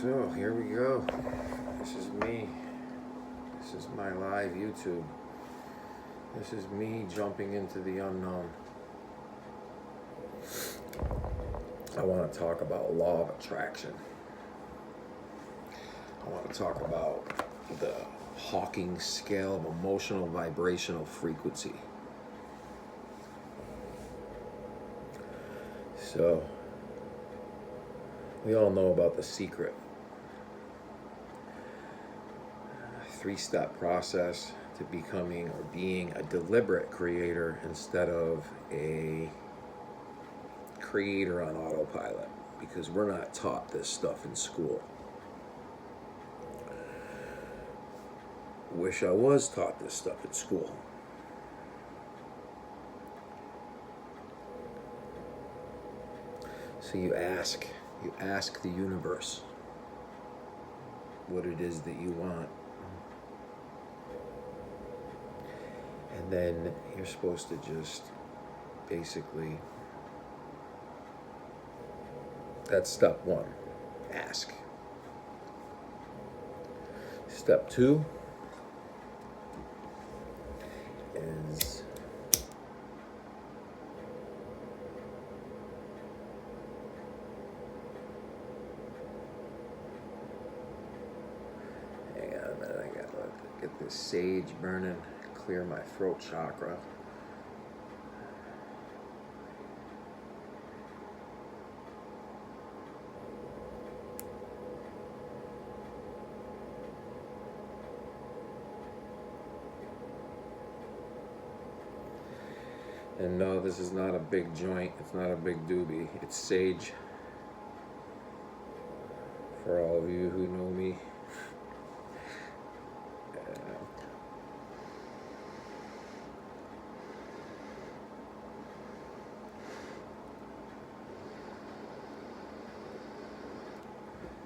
So here we go. This is me. This is my live YouTube. This is me jumping into the unknown. I want to talk about law of attraction. I want to talk about the Hawking scale of emotional vibrational frequency. So, we all know about The Secret. A 3-step process to becoming or being a deliberate creator instead of a creator on autopilot, because we're not taught this stuff in school. Wish I was taught this stuff in school. So you ask the universe what it is that you want. And then you're supposed to just basically, that's step 1, ask. Step 2 is hang on a minute, I gotta get this sage burning, clear my throat chakra. And no, this is not a big joint. It's not a big doobie. It's sage. For all of you who know me.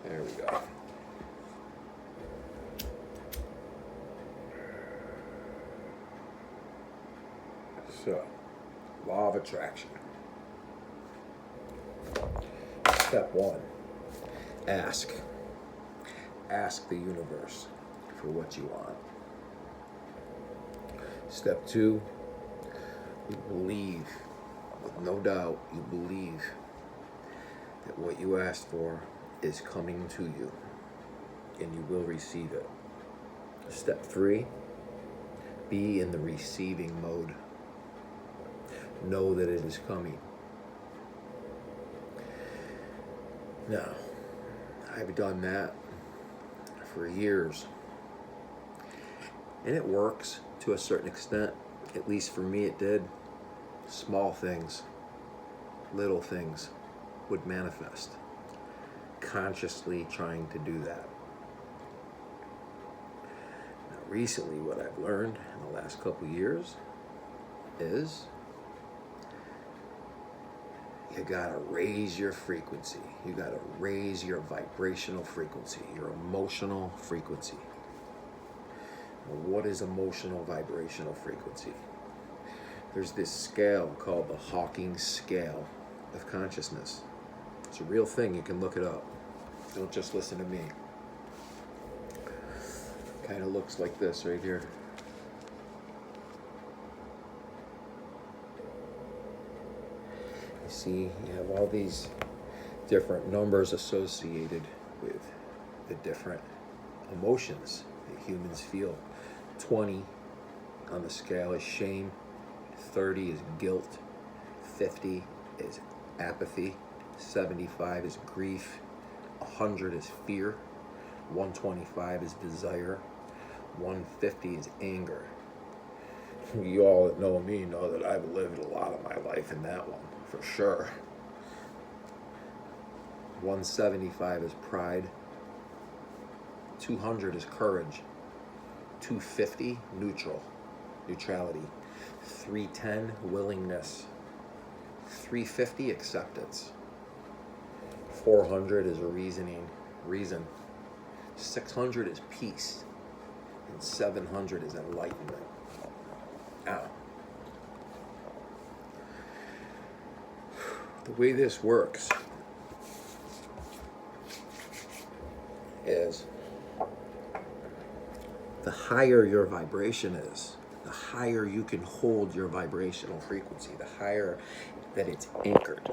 There we go. So, law of attraction. Step 1, ask. Ask the universe for what you want. Step 2, you believe, with no doubt, you believe that what you asked for is coming to you, and you will receive it. Step 3, be in the receiving mode. Know that it is coming. Now, I've done that for years, and it works to a certain extent. At least for me it did. Small things, little things would manifest. Consciously trying to do that. Now, recently what I've learned in the last couple years is you gotta raise your frequency. You gotta raise your vibrational frequency, your emotional frequency. What is emotional vibrational frequency? There's this scale called the Hawking scale of consciousness. It's a real thing. You can look it up. Don't just listen to me. Kind of looks like this right here. You see, you have all these different numbers associated with the different emotions that humans feel. 20 on the scale is shame, 30 is guilt, 50 is apathy, 75 is grief, 100 is fear, 125 is desire, 150 is anger. You all that know me know that I've lived a lot of my life in that one, for sure. 175 is pride, 200 is courage, 250 neutrality, 310 willingness, 350 acceptance, 400 is reason, 600 is peace, and 700 is enlightenment. Now, the way this works is the higher your vibration is, the higher you can hold your vibrational frequency, the higher that it's anchored,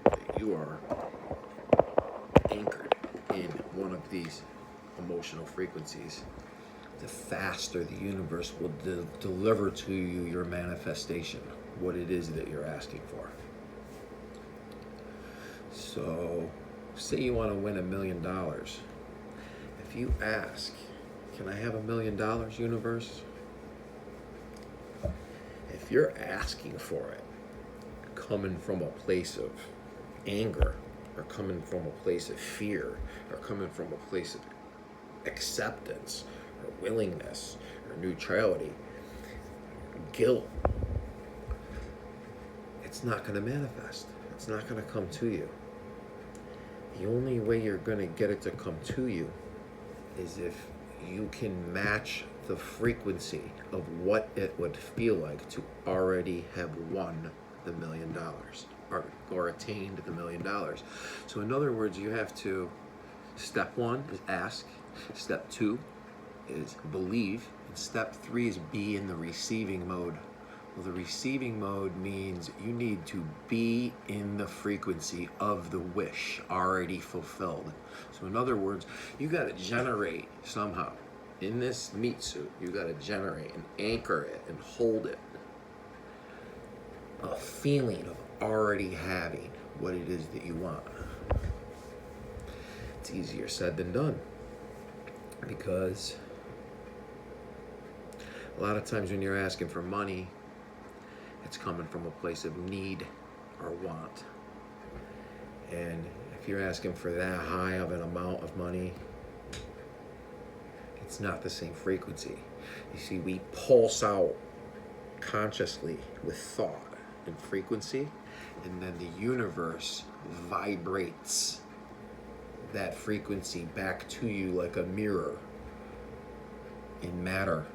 that you are anchored in one of these emotional frequencies, the faster the universe will deliver to you your manifestation, what it is that you're asking for. So, say you want to win $1 million. If you ask, can I have $1 million, universe? If you're asking for it, coming from a place of anger, or coming from a place of fear, or coming from a place of acceptance, or willingness, or neutrality, guilt, it's not going to manifest. It's not going to come to you. The only way you're going to get it to come to you is if you can match the frequency of what it would feel like to already have won the $1 million, or attained the $1 million. So in other words, you have to, step 1 is ask, step 2 is believe, and step 3 is be in the receiving mode. Well, the receiving mode means you need to be in the frequency of the wish already fulfilled. So in other words, you got to generate somehow. In this meat suit, you got to generate and anchor it and hold it. A feeling of already having what it is that you want. It's easier said than done. Because a lot of times when you're asking for money, it's coming from a place of need or want. And if you're asking for that high of an amount of money, it's not the same frequency. You see, we pulse out consciously with thought and frequency, and then the universe vibrates that frequency back to you like a mirror in matter,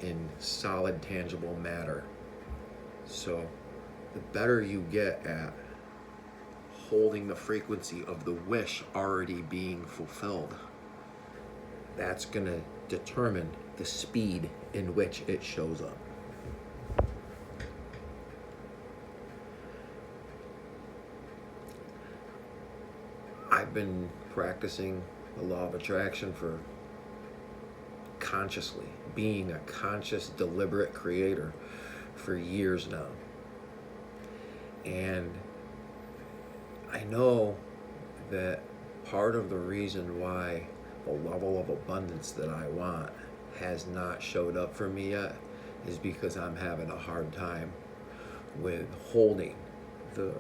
in solid, tangible matter. So the better you get at holding the frequency of the wish already being fulfilled, that's going to determine the speed in which it shows up. I've been practicing the law of attraction for consciously, being a conscious, deliberate creator for years now. And I know that part of the reason why the level of abundance that I want has not showed up for me yet is because I'm having a hard time with holding the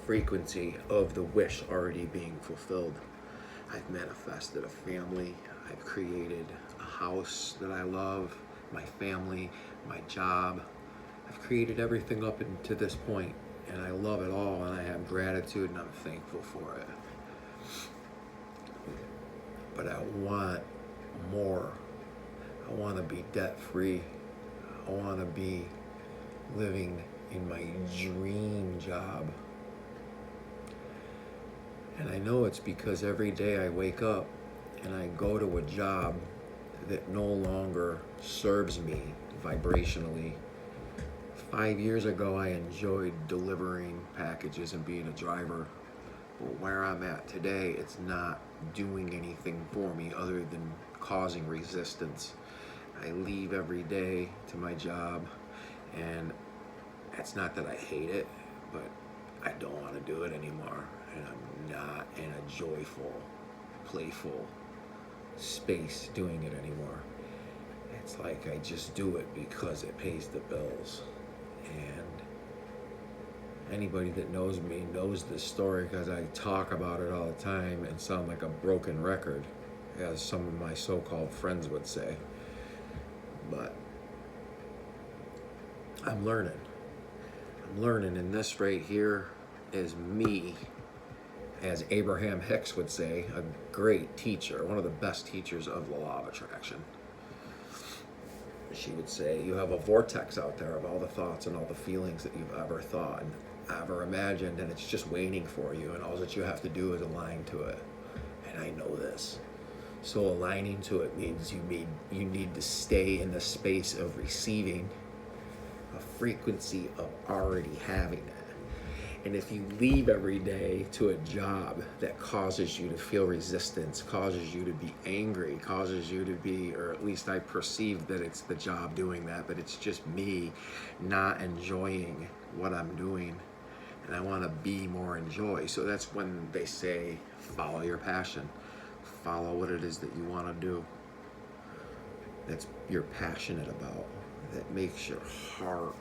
frequency of the wish already being fulfilled. I've manifested a family. I've created a house that I love, my family, my job. I've created everything up to this point, and I love it all, and I have gratitude, and I'm thankful for it. But I want more. I want to be debt-free. I want to be living in my dream job. And I know it's because every day I wake up and I go to a job that no longer serves me vibrationally. 5 years ago, I enjoyed delivering packages and being a driver. But where I'm at today, it's not doing anything for me other than causing resistance. I leave every day to my job, and it's not that I hate it, but I don't want to do it anymore. And I'm not in a joyful, playful space doing it anymore. It's like I just do it because it pays the bills. And anybody that knows me knows this story because I talk about it all the time and sound like a broken record, as some of my so-called friends would say. But I'm learning. And this right here is me, as Abraham Hicks would say, a great teacher, one of the best teachers of the law of attraction. She would say, you have a vortex out there of all the thoughts and all the feelings that you've ever thought and ever imagined, and it's just waiting for you, and all that you have to do is align to it. And I know this. So aligning to it means you need to stay in the space of receiving a frequency of already having it. And if you leave every day to a job that causes you to feel resistance, causes you to be angry, causes you to be, or at least I perceive that it's the job doing that, but it's just me not enjoying what I'm doing, and I want to be more in joy. So that's when they say, follow your passion. Follow what it is that you want to do, that's you're passionate about, that makes your heart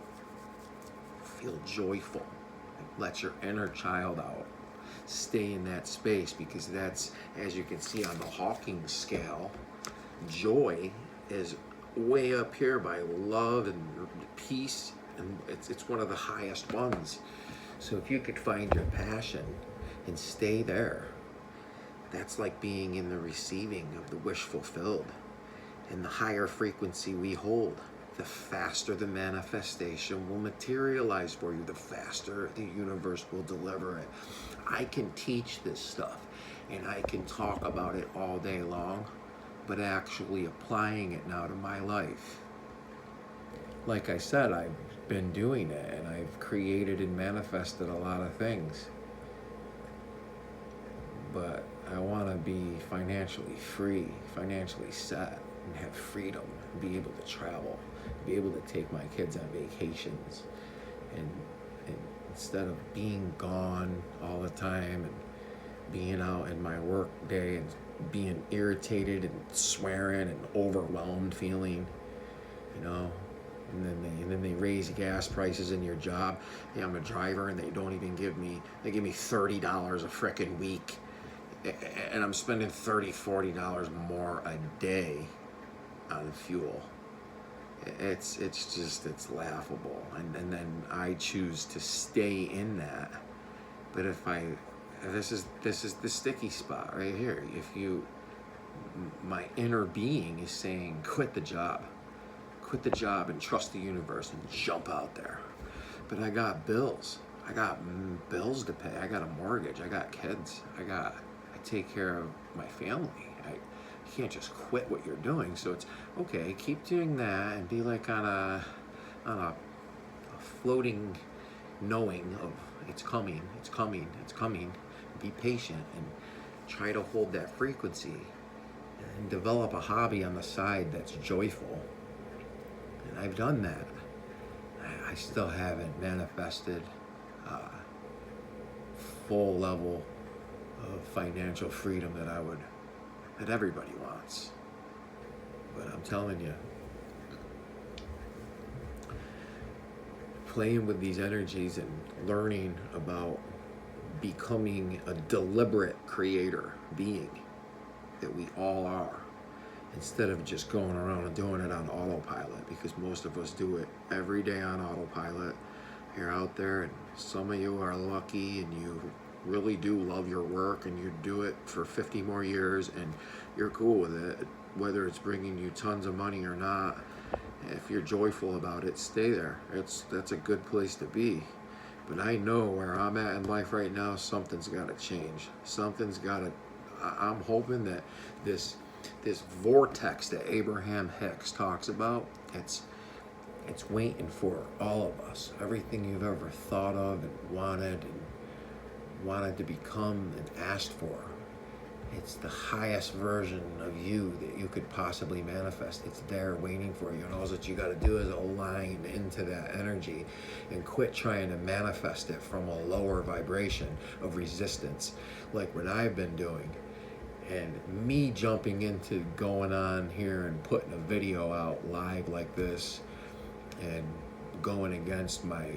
feel joyful. Let your inner child out. Stay in that space, because that's, as you can see on the Hawking scale, joy is way up here by love and peace, and it's one of the highest ones. So if you could find your passion and stay there, that's like being in the receiving of the wish fulfilled. And the higher frequency we hold, the faster the manifestation will materialize for you, the faster the universe will deliver it. I can teach this stuff and I can talk about it all day long, but actually applying it now to my life. Like I said, I've been doing it, and I've created and manifested a lot of things. But I want to be financially free, financially set, and have freedom, and be able to travel, be able to take my kids on vacations, and instead of being gone all the time and being out in my work day and being irritated and swearing and overwhelmed feeling, you know. And then they raise gas prices in your job. Yeah, I'm a driver, and they give me $30 a frickin' week, and I'm spending $30-$40 more a day on fuel. It's laughable, and then I choose to stay in that. But this is the sticky spot right here. My inner being is saying, quit the job and trust the universe and jump out there. But I got bills. I got bills to pay. I got a mortgage. I got kids. I take care of my family. You can't just quit what you're doing. So it's okay. Keep doing that and be like on a floating knowing of it's coming. Be patient and try to hold that frequency and develop a hobby on the side that's joyful. And I've done that. I still haven't manifested full level of financial freedom that everybody wants. But I'm telling you, playing with these energies and learning about becoming a deliberate creator being that we all are, instead of just going around and doing it on autopilot, because most of us do it every day on autopilot. You're out there, and some of you are lucky and you really do love your work, and you do it for 50 more years and you're cool with it, whether it's bringing you tons of money or not. If you're joyful about it, stay there. That's a good place to be. But I know where I'm at in life right now, something's got to change. I'm hoping that this vortex that Abraham Hicks talks about, it's waiting for all of us. Everything you've ever thought of and wanted to become and asked for. It's the highest version of you that you could possibly manifest. It's there waiting for you, and all that you got to do is align into that energy and quit trying to manifest it from a lower vibration of resistance, like what I've been doing. And me jumping into going on here and putting a video out live like this and going against my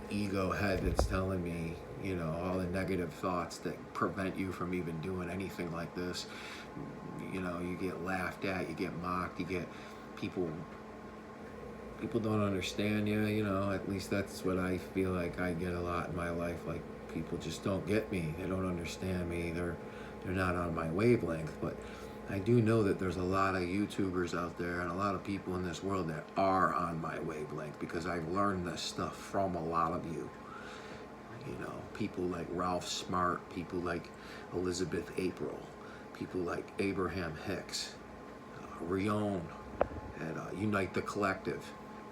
ego head that's telling me, you know, all the negative thoughts that prevent you from even doing anything like this. You know, you get laughed at, you get mocked, you get people don't understand you, you know. At least that's what I feel like I get a lot in my life. Like, people just don't get me, they don't understand me, they're not on my wavelength. But I do know that there's a lot of YouTubers out there and a lot of people in this world that are on my wavelength, because I've learned this stuff from a lot of you. You know, people like Ralph Smart, people like Elizabeth April, People like Abraham Hicks, Rion at Unite the Collective,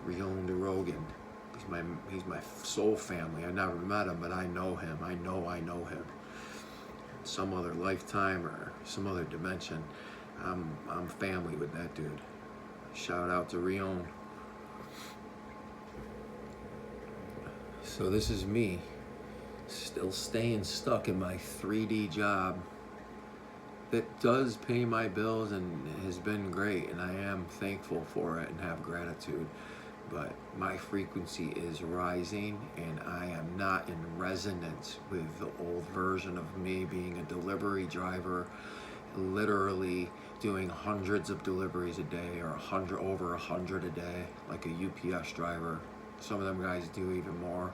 Rion DeRogan. He's my soul family. I never met him, but I know him. I know him. Some other lifetime or some other dimension, I'm family with that dude. Shout out to Rion. So this is me, still staying stuck in my 3D job that does pay my bills and has been great, and I am thankful for it and have gratitude. But my frequency is rising, and I am not in resonance with the old version of me being a delivery driver, literally doing hundreds of deliveries a day, or over 100 a day, like a UPS driver. Some of them guys do even more,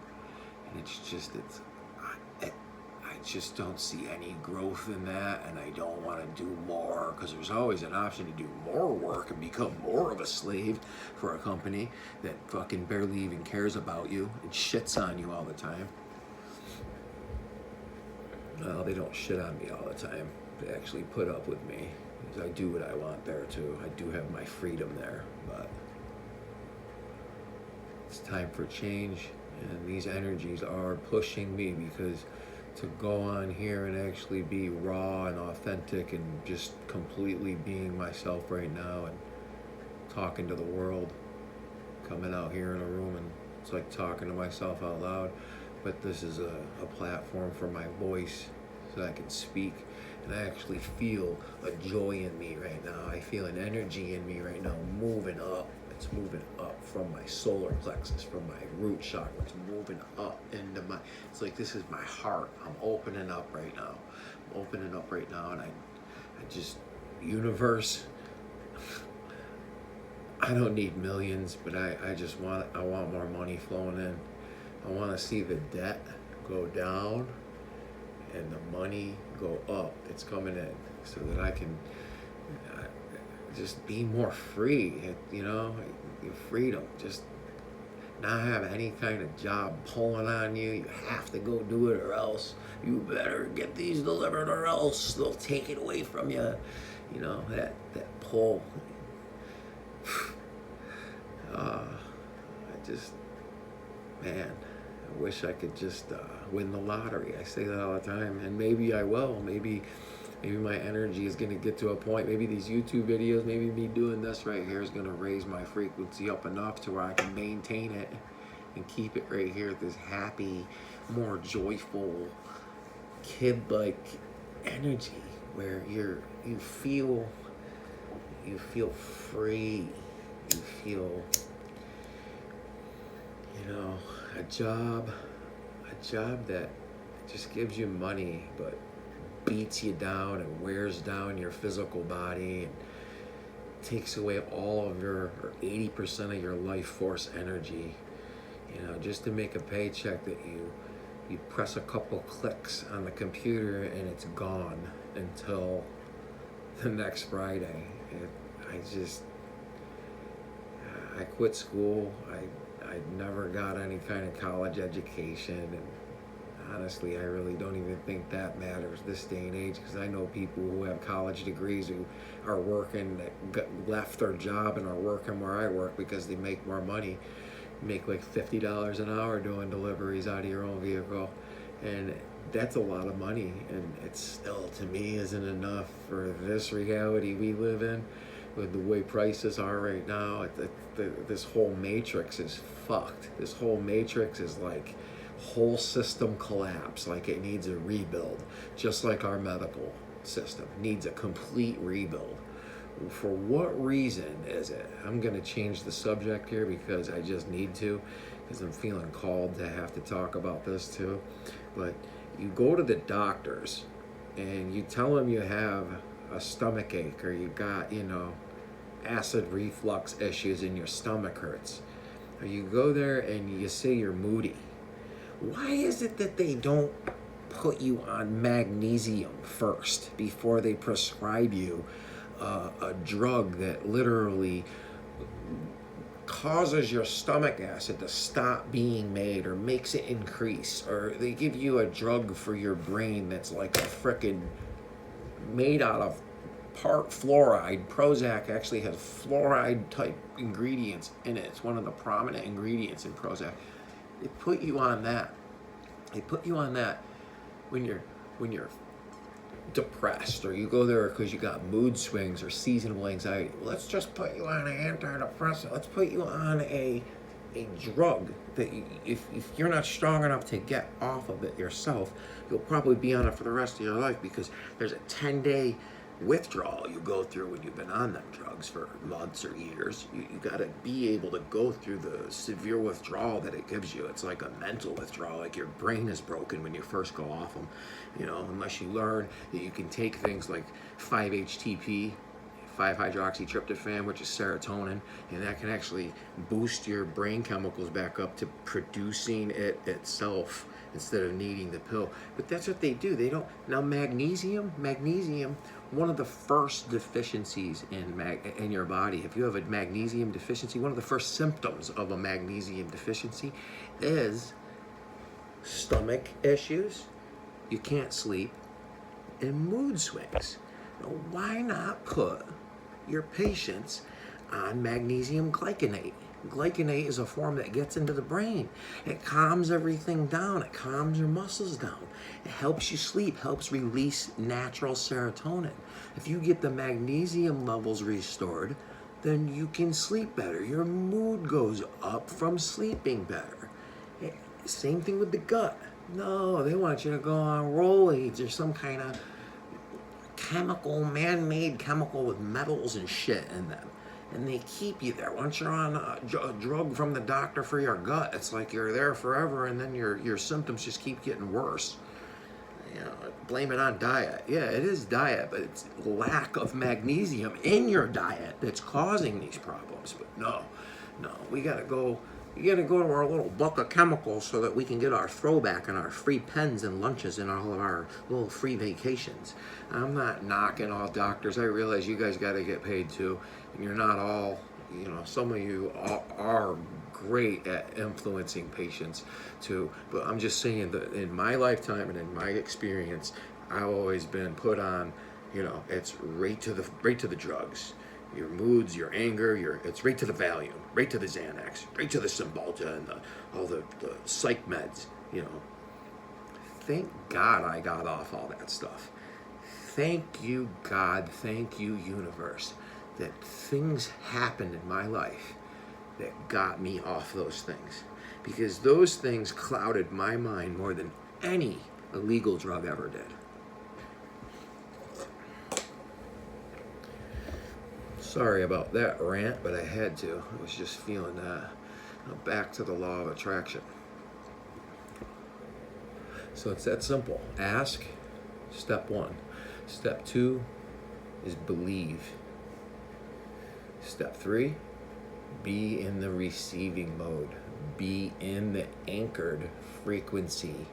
and I just don't see any growth in that, and I don't want to do more, because there's always an option to do more work and become more of a slave for a company that fucking barely even cares about you and shits on you all the time. Well, they don't shit on me all the time. They actually put up with me, because I do what I want there too. I do have my freedom there, but it's time for change, and these energies are pushing me, because to go on here and actually be raw and authentic and just completely being myself right now and talking to the world, coming out here in a room, and it's like talking to myself out loud, but this is a platform for my voice so I can speak, and I actually feel a joy in me right now. I feel an energy in me right now moving up. It's moving up from my solar plexus, from my root chakra. It's moving up into my, it's like this is my heart. I'm opening up right now. And I just, universe, I don't need millions, but I want more money flowing in. I want to see the debt go down and the money go up. It's coming in so that I can just be more free, freedom. Just not have any kind of job pulling on you. You have to go do it, or else you better get these delivered, or else they'll take it away from you. That pull. I wish I could just win the lottery. I say that all the time, and maybe I will. Maybe my energy is going to get to a point. Maybe these YouTube videos, maybe me doing this right here is going to raise my frequency up enough to where I can maintain it and keep it right here, this happy, more joyful, kid-like energy where you feel free. You feel, a job that just gives you money, but beats you down and wears down your physical body and takes away all of your, or 80% of your life force energy, just to make a paycheck that you press a couple clicks on the computer and it's gone until the next Friday. I quit school. I never got any kind of college education, and honestly, I really don't even think that matters this day and age, because I know people who have college degrees who are working, that left their job and are working where I work because they make more money, make like $50 an hour doing deliveries out of your own vehicle, and that's a lot of money, and it still, to me, isn't enough for this reality we live in. With the way prices are right now, this whole matrix is fucked. This whole matrix is like whole system collapse, like it needs a rebuild, just like our medical system needs a complete rebuild. For what reason is it? I'm going to change the subject here because I just need to, because I'm feeling called to have to talk about this too. But you go to the doctors and you tell them you have a stomach ache, or you got, acid reflux issues and your stomach hurts, or you go there and you say you're moody. Why is it that they don't put you on magnesium first before they prescribe you a drug that literally causes your stomach acid to stop being made or makes it increase, or they give you a drug for your brain that's like a frickin' made out of part fluoride. Prozac actually has fluoride type ingredients in it. It's one of the prominent ingredients in Prozac. They put you on that. They put you on that when you're depressed, or you go there because you got mood swings or seasonal anxiety. Well, let's just put you on an antidepressant. Let's put you on a drug that if you're not strong enough to get off of it yourself, you'll probably be on it for the rest of your life, because there's a 10-day withdrawal you go through when you've been on them drugs for months or years. You got to be able to go through the severe withdrawal that it gives you. It's like a mental withdrawal, like your brain is broken when you first go off them, unless you learn that you can take things like 5-HTP, 5-hydroxytryptophan, which is serotonin, and that can actually boost your brain chemicals back up to producing it itself instead of needing the pill. But that's what they do. They don't. Now magnesium, one of the first deficiencies in your body, if you have a magnesium deficiency, one of the first symptoms of a magnesium deficiency is stomach issues, you can't sleep, and mood swings. Now, why not put your patients on magnesium glycinate? Glycinate is a form that gets into the brain. It calms everything down. It calms your muscles down. It helps you sleep, helps release natural serotonin. If you get the magnesium levels restored, then you can sleep better. Your mood goes up from sleeping better. Same thing with the gut. No, they want you to go on Rolaids or some kind of chemical, man-made chemical with metals and shit in them. And they keep you there. Once you're on a drug from the doctor for your gut, it's like you're there forever, and then your symptoms just keep getting worse. Blame it on diet. Yeah, it is diet, but it's lack of magnesium in your diet that's causing these problems. But no, we gotta go. You gotta go to our little buck of chemicals so that we can get our throwback and our free pens and lunches and all of our little free vacations. I'm not knocking all doctors. I realize you guys gotta get paid too. And you're not all, some of you are great at influencing patients too. But I'm just saying that in my lifetime and in my experience, I've always been put on, it's right to the drugs. Your moods, your anger, it's right to the Valium, right to the Xanax, right to the Cymbalta and all the psych meds, Thank God I got off all that stuff. Thank you, God, thank you, universe, that things happened in my life that got me off those things. Because those things clouded my mind more than any illegal drug ever did. Sorry about that rant, but I had to. I was just feeling that. Now back to the law of attraction. So it's that simple. Ask, step 1. Step 2 is believe. Step 3, be in the receiving mode. Be in the anchored frequency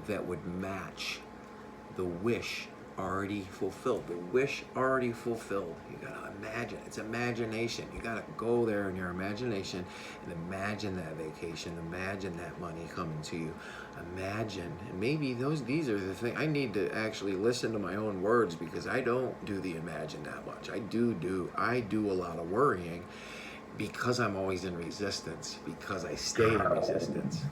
that would match the wish already fulfilled. The wish already fulfilled. You gotta imagine. It's imagination. You gotta go there in your imagination and imagine that vacation. Imagine that money coming to you. Imagine. And maybe these are the things. I need to actually listen to my own words, because I don't do the imagine that much. I do a lot of worrying, because I'm always in resistance, because I stay in resistance.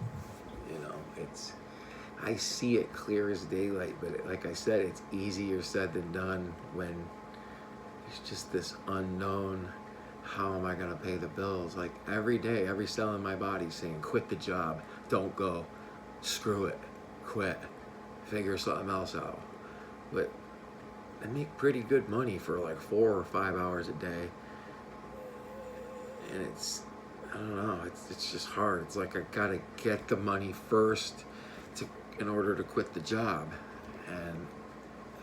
I see it clear as daylight, but like I said, it's easier said than done when it's just this unknown. How am I going to pay the bills? Like every day, every cell in my body saying, quit the job, don't go, screw it, quit, figure something else out. But I make pretty good money for like 4 or 5 hours a day. And I don't know, it's just hard. It's like I got to get the money first in order to quit the job, and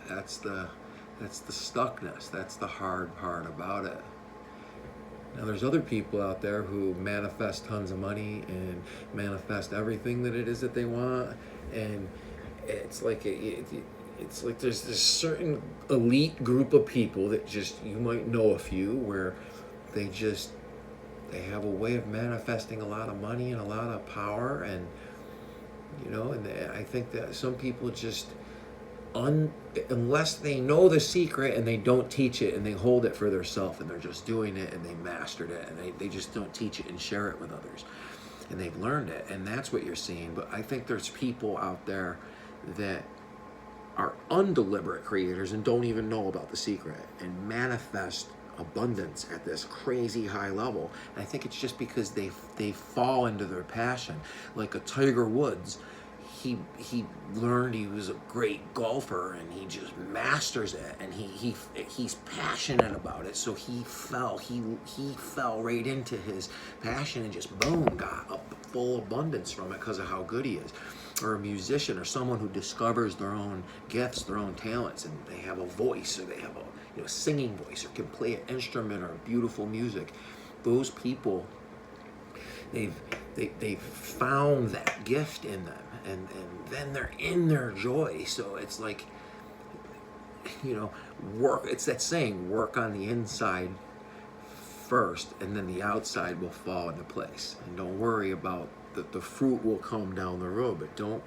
that's the stuckness. That's the hard part about it. Now there's other people out there who manifest tons of money and manifest everything that it is that they want, and it's like it's like there's this certain elite group of people that just, you might know a few, where they have a way of manifesting a lot of money and a lot of power, and and I think that some people just unless they know the secret and they don't teach it and they hold it for themselves and they're just doing it and they mastered it and they just don't teach it and share it with others and they've learned it, and that's what you're seeing. But I think there's people out there that are undeliberate creators and don't even know about the secret and manifest abundance at this crazy high level. And I think it's just because they fall into their passion. Like a Tiger Woods, he learned, he was a great golfer and he just masters it, and he's passionate about it. So he fell right into his passion and just boom, got a full abundance from it because of how good he is. Or a musician, or someone who discovers their own gifts, their own talents, and they have a voice, or they have a singing voice, or can play an instrument or beautiful music. Those people, they've found that gift in them, and then they're in their joy. So it's like, work. It's that saying, work on the inside first, and then the outside will fall into place. And don't worry about the fruit will come down the road, but don't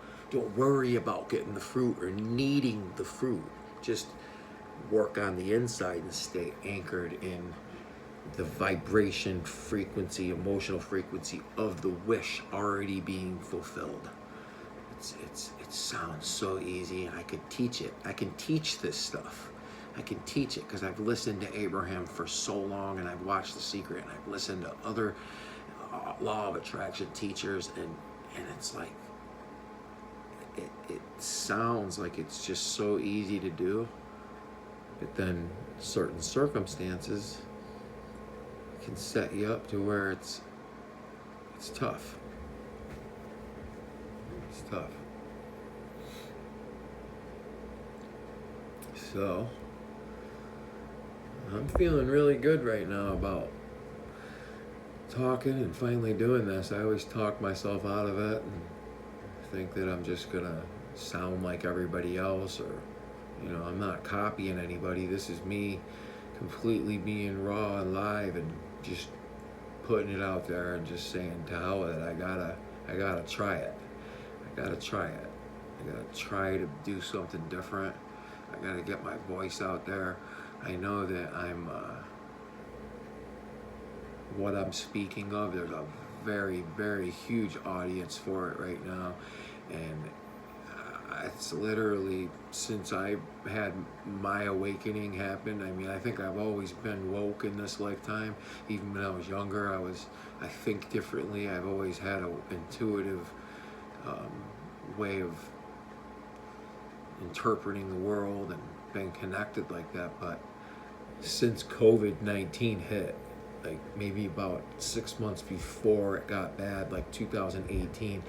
worry about getting the fruit or needing the fruit. Just work on the inside and stay anchored in the vibration, frequency, emotional frequency of the wish already being fulfilled. It sounds so easy, and I could teach it. I can teach this stuff. I can teach it because I've listened to Abraham for so long, and I've watched The Secret, and I've listened to other law of attraction teachers, and it's like it sounds like it's just so easy to do, but then certain circumstances can set you up to where it's tough. It's tough. So I'm feeling really good right now about talking and finally doing this. I always talk myself out of it and think that I'm just gonna sound like everybody else, or I'm not copying anybody. This is me completely being raw and live and just putting it out there and just saying, to hell with it. I gotta try it. I gotta try to do something different. I gotta get my voice out there. I know that I'm what I'm speaking of, there's a very, very huge audience for it right now, and it's literally, since I had my awakening happen, I think I've always been woke in this lifetime. Even when I was younger, I think differently. I've always had an intuitive way of interpreting the world and been connected like that. But since COVID-19 hit, like maybe about 6 months before it got bad, like 2018,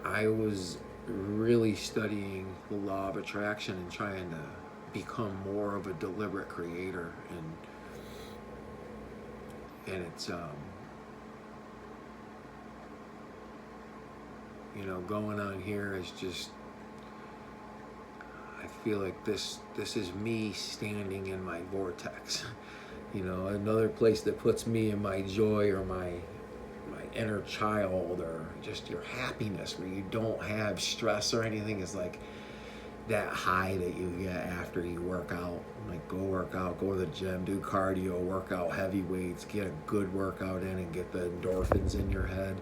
I was really studying the law of attraction and trying to become more of a deliberate creator, and it's going on here is just, I feel like this is me standing in my vortex. Another place that puts me in my joy, or my inner child, or just your happiness, where you don't have stress or anything, is like that high that you get after you work out. Like, go work out, go to the gym, do cardio, work out heavy weights, get a good workout in, and get the endorphins in your head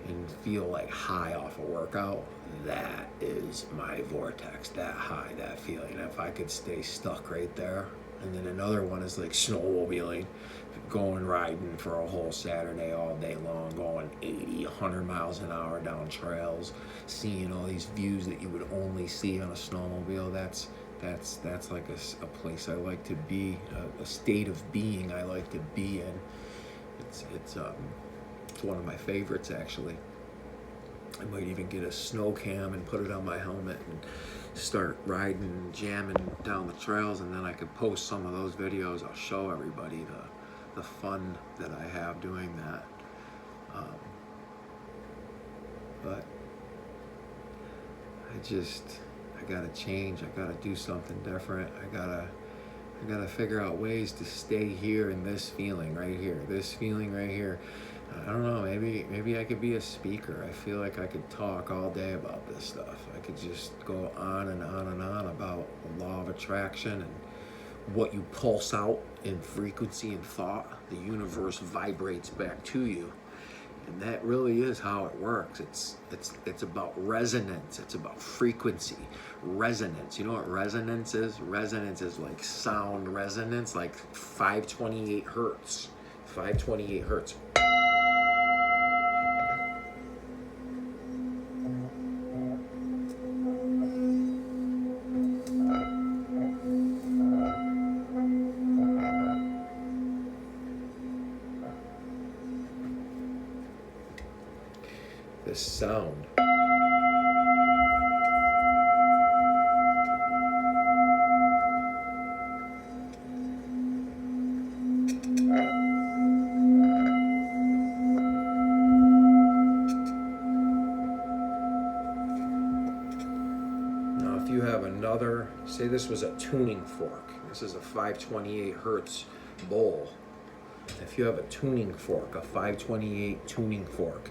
and feel like high off a workout. That is my vortex, that high, that feeling. If I could stay stuck right there. And then another one is like snowmobiling, going riding for a whole Saturday all day long, going 80, 100 miles an hour down trails, seeing all these views that you would only see on a snowmobile. That's like a place I like to be, a state of being I like to be in. It's one of my favorites, actually. I might even get a snow cam and put it on my helmet and start riding and jamming down the trails, and then I could post some of those videos. I'll show everybody the fun that I have doing that. But I gotta change. I gotta do something different. I gotta figure out ways to stay here in this feeling right here. This feeling right here. I don't know, maybe I could be a speaker. I feel like I could talk all day about this stuff. I could just go on and on and on about the law of attraction and what you pulse out in frequency and thought, the universe vibrates back to you. And that really is how it works. It's about resonance. It's about frequency. Resonance. You know what resonance is? Resonance is like sound resonance, like 528 hertz. 528 hertz. This sound. Now, if you have another, say this was a tuning fork. This is a 528 hertz bowl. If you have a tuning fork, a 528 tuning fork,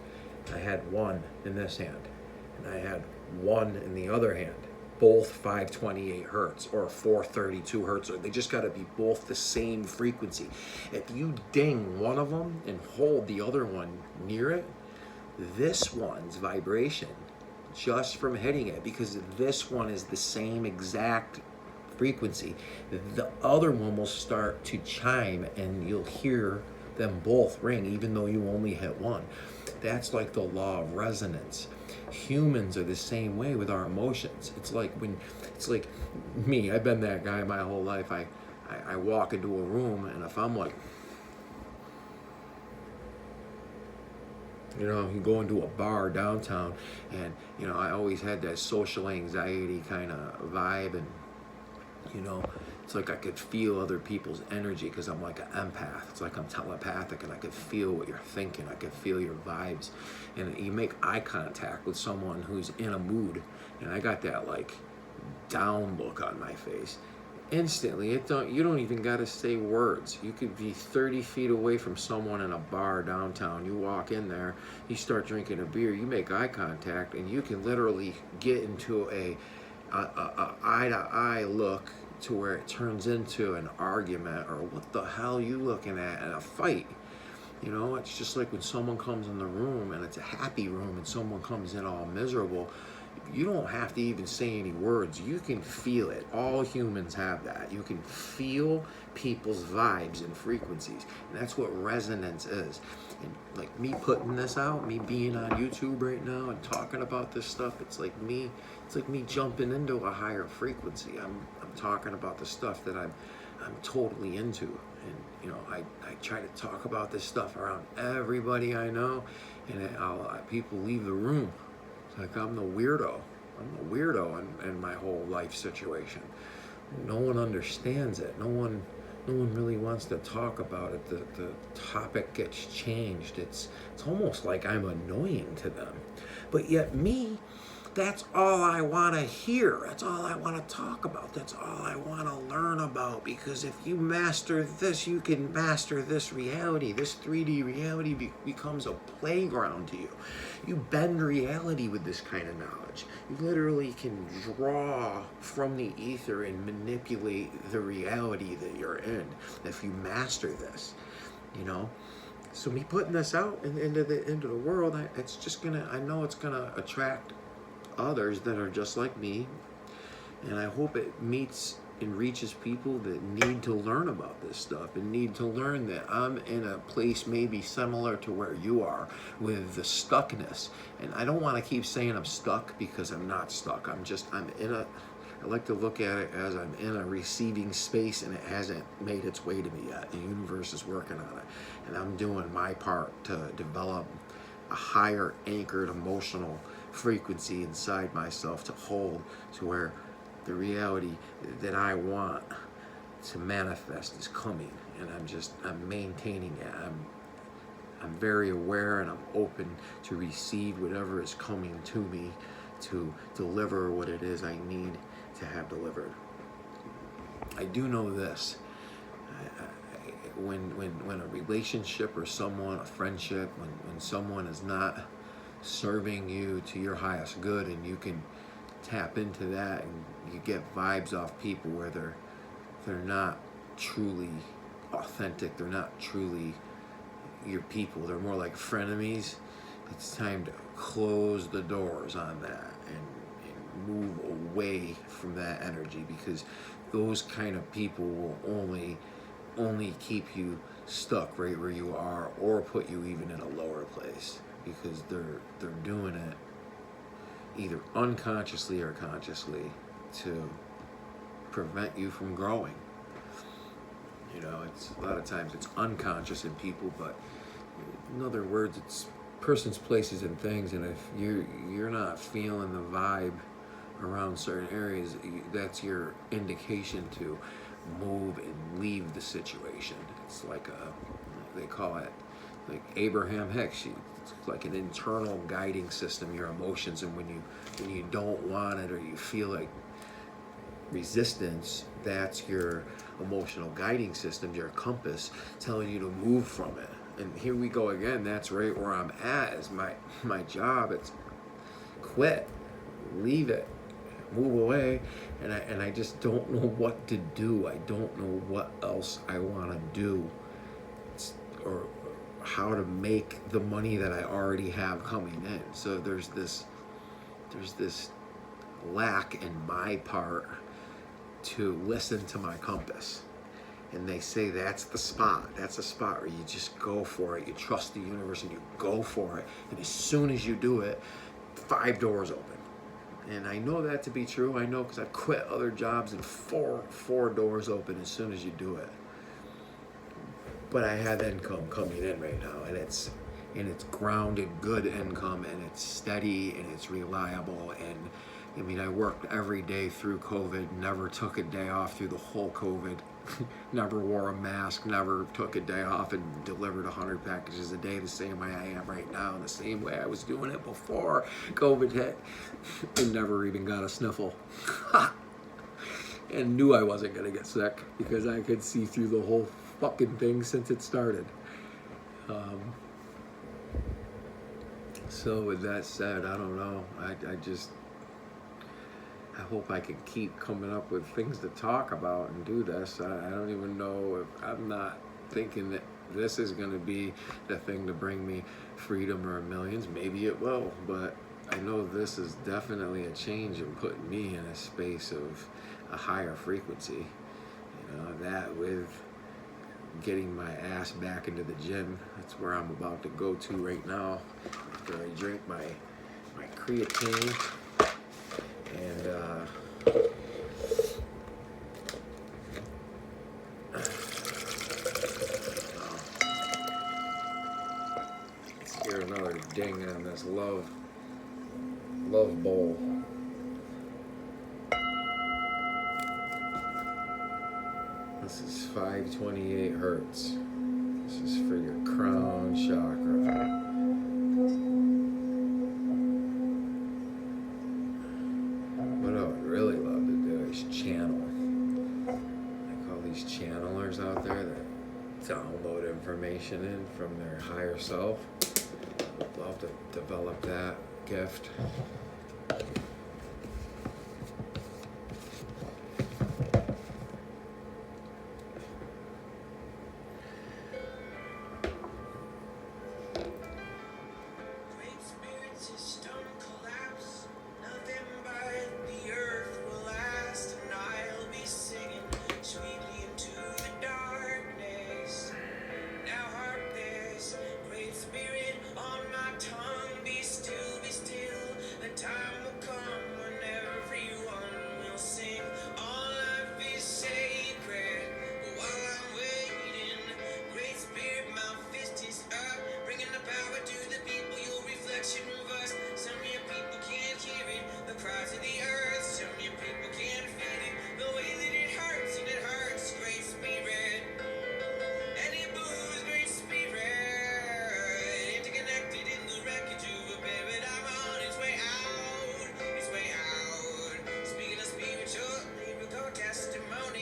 I had one in this hand, and I had one in the other hand, both 528 hertz or 432 hertz. They just got to be both the same frequency. If you ding one of them and hold the other one near it, this one's vibration, just from hitting it, because this one is the same exact frequency, the other one will start to chime and you'll hear them both ring even though you only hit one. That's like the law of resonance. Humans are the same way with our emotions. It's like me, I've been that guy my whole life. I walk into a room, and if I'm like, you go into a bar downtown, and I always had that social anxiety kind of vibe, and it's like I could feel other people's energy because I'm like an empath. It's like I'm telepathic, and I could feel what you're thinking. I could feel your vibes. And you make eye contact with someone who's in a mood, and I got that like down look on my face. Instantly, you don't even got to say words. You could be 30 feet away from someone in a bar downtown. You walk in there, you start drinking a beer, you make eye contact, and you can literally get into a eye-to-eye look to where it turns into an argument, or what the hell are you looking at, in a fight. It's just like when someone comes in the room and it's a happy room and someone comes in all miserable. You don't have to even say any words. You can feel it. All humans have that. You can feel people's vibes and frequencies. And that's what resonance is. And like me putting this out, me being on YouTube right now and talking about this stuff, it's like me jumping into a higher frequency. I'm talking about the stuff that I'm totally into. And I try to talk about this stuff around everybody I know, and people leave the room. Like I'm the weirdo in my whole life situation. No one understands it. No one really wants to talk about it. The topic gets changed. It's almost like I'm annoying to them. But yet me, that's all I want to hear. That's all I want to talk about. That's all I want to learn about. Because if you master this, you can master this reality. This 3D reality becomes a playground to you. You bend reality with this kind of knowledge. You literally can draw from the ether and manipulate the reality that you're in if you master this. So me putting this out into the world, I know it's gonna attract others that are just like me, and I hope it meets and reaches people that need to learn about this stuff and need to learn that I'm in a place maybe similar to where you are with the stuckness. And I don't want to keep saying I'm stuck, because I'm not stuck. I like to look at it as I'm in a receiving space and it hasn't made its way to me yet. The universe is working on it, and I'm doing my part to develop a higher anchored emotional frequency inside myself to hold to where the reality that I want to manifest is coming, and I'm maintaining it. I'm very aware, and I'm open to receive whatever is coming to me to deliver what it is I need to have delivered. I do know this. when a relationship or someone, a friendship, when someone is not serving you to your highest good, and you can tap into that, and you get vibes off people where they're not truly authentic, they're not truly your people, they're more like frenemies. It's time to close the doors on that and move away from that energy, because those kind of people will only keep you stuck right where you are, or put you even in a lower place, because they're doing it either unconsciously or consciously to prevent you from growing. You know, it's a lot of times it's unconscious in people, but in other words, it's persons, places, and things. And if you're not feeling the vibe around certain areas, that's your indication to move and leave the situation. It's like they call it like Abraham Hicks. It's like an internal guiding system, your emotions. And when you don't want it, or you feel like resistance, that's your emotional guiding system, your compass telling you to move from it. And here we go again. That's right where I'm at. Is my job. It's quit, leave it, move away. And I just don't know what to do. I don't know what else I want to do, or how to make the money that I already have coming in. So there's this lack in my part to listen to my compass. And they say that's the spot. That's a spot where you just go for it. You trust the universe and you go for it. And as soon as you do it, 5 doors open. And I know that to be true. I know, because I've quit other jobs and four doors open as soon as you do it. But I have income coming in right now, and it's grounded, good income, and it's steady, and it's reliable. And I mean, I worked every day through COVID, never took a day off through the whole COVID, never wore a mask, never took a day off, and delivered 100 packages a day the same way I am right now, and the same way I was doing it before COVID hit, and never even got a sniffle. And knew I wasn't gonna get sick, because I could see through the whole fucking thing since it started. So with that said, I don't know. I hope I can keep coming up with things to talk about and do this. I don't even know if I'm not thinking that this is going to be the thing to bring me freedom or millions. Maybe it will, but I know this is definitely a change in putting me in a space of a higher frequency. You know, that with getting my ass back into the gym. That's where I'm about to go to right now after I drink my creatine. And let's hear another ding on this love bowl. This is 528 hertz. This is for your crown chakra. What I would really love to do is channel. Like all these channelers out there that download information in from their higher self. I'd love to develop that gift.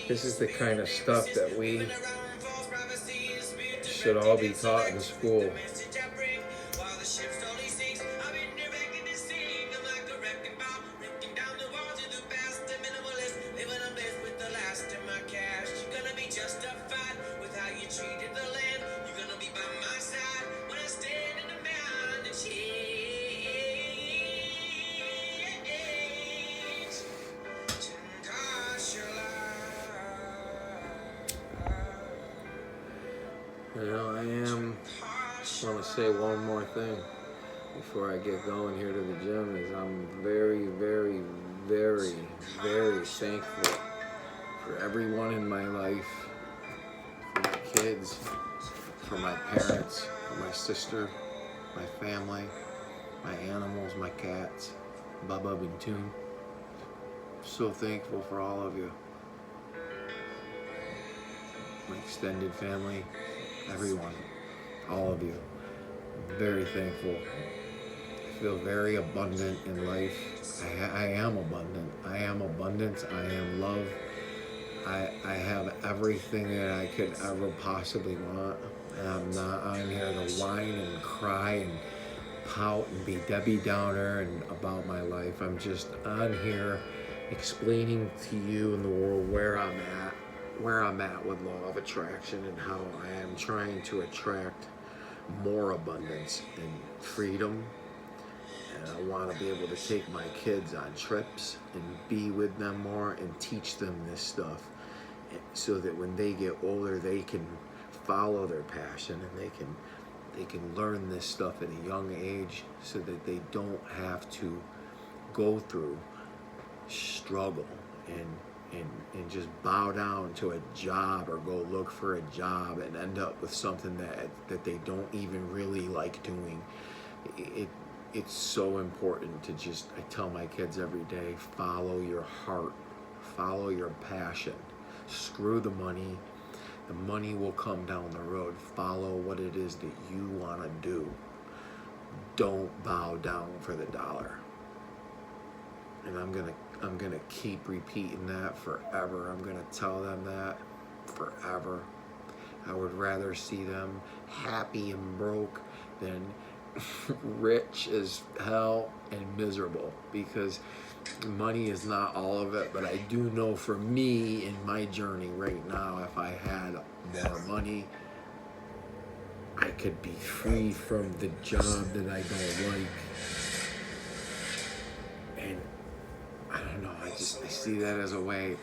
This is the kind of stuff that we should all be taught in school. I want to say one more thing before I get going here to the gym is I'm very, very, very, very thankful for everyone in my life, for my kids, for my parents, for my sister, my family, my animals, my cats, Bubba and Toon. So thankful for all of you. My extended family, everyone, all of you. I'm very thankful. I feel very abundant in life. I am abundant. I am abundance. I am love. I have everything that I could ever possibly want. And I'm not on here to whine and cry and pout and be Debbie Downer and about my life. I'm just on here explaining to you in the world where I'm at with law of attraction and how I am trying to attract more abundance and freedom. And I want to be able to take my kids on trips and be with them more and teach them this stuff so that when they get older they can follow their passion and they can learn this stuff at a young age so that they don't have to go through struggle and just bow down to a job or go look for a job and end up with something that they don't even really like doing. It's so important to just, I tell my kids every day, follow your heart, follow your passion. Screw the money. The money will come down the road. Follow what it is that you want to do. Don't bow down for the dollar. And I'm gonna keep repeating that forever. I'm gonna tell them that forever. I would rather see them happy and broke than rich as hell and miserable, because money is not all of it. But I do know for me in my journey right now, if I had more money, I could be free from the job that I don't like. And I don't know, I see that as a way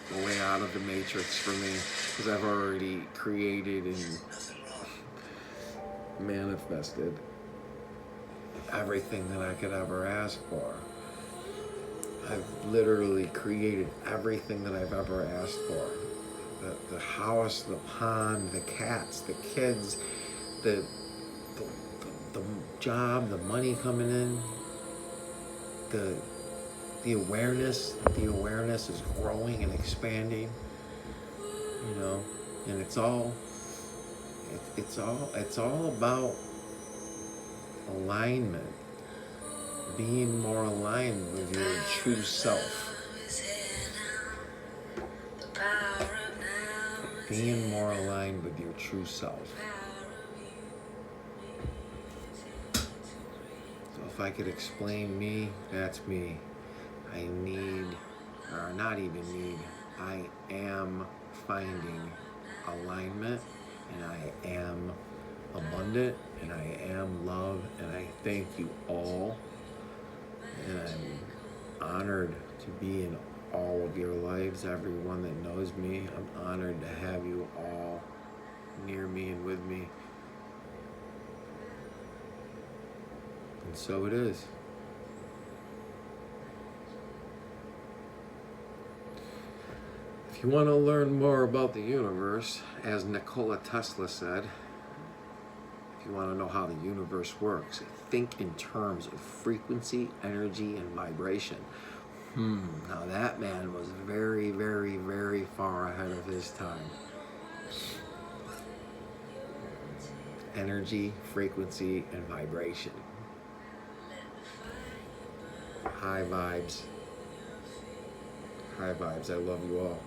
out of the matrix for me, because I've already created and manifested everything that I could ever ask for. I've literally created everything that I've ever asked for. The house, the pond, the cats, the kids, the job, the money coming in, the awareness is growing and expanding, you know, and it's all about alignment, being more aligned with your true self, being more aligned with your true self. So if I could explain me, that's me. I am finding alignment, and I am abundant, and I am love, and I thank you all. And I'm honored to be in all of your lives, everyone that knows me. I'm honored to have you all near me and with me. And so it is. If you want to learn more about the universe, as Nikola Tesla said, if you want to know how the universe works, think in terms of frequency, energy, and vibration. Now that man was very, very, very far ahead of his time. Energy, frequency, and vibration. High vibes. High vibes. I love you all.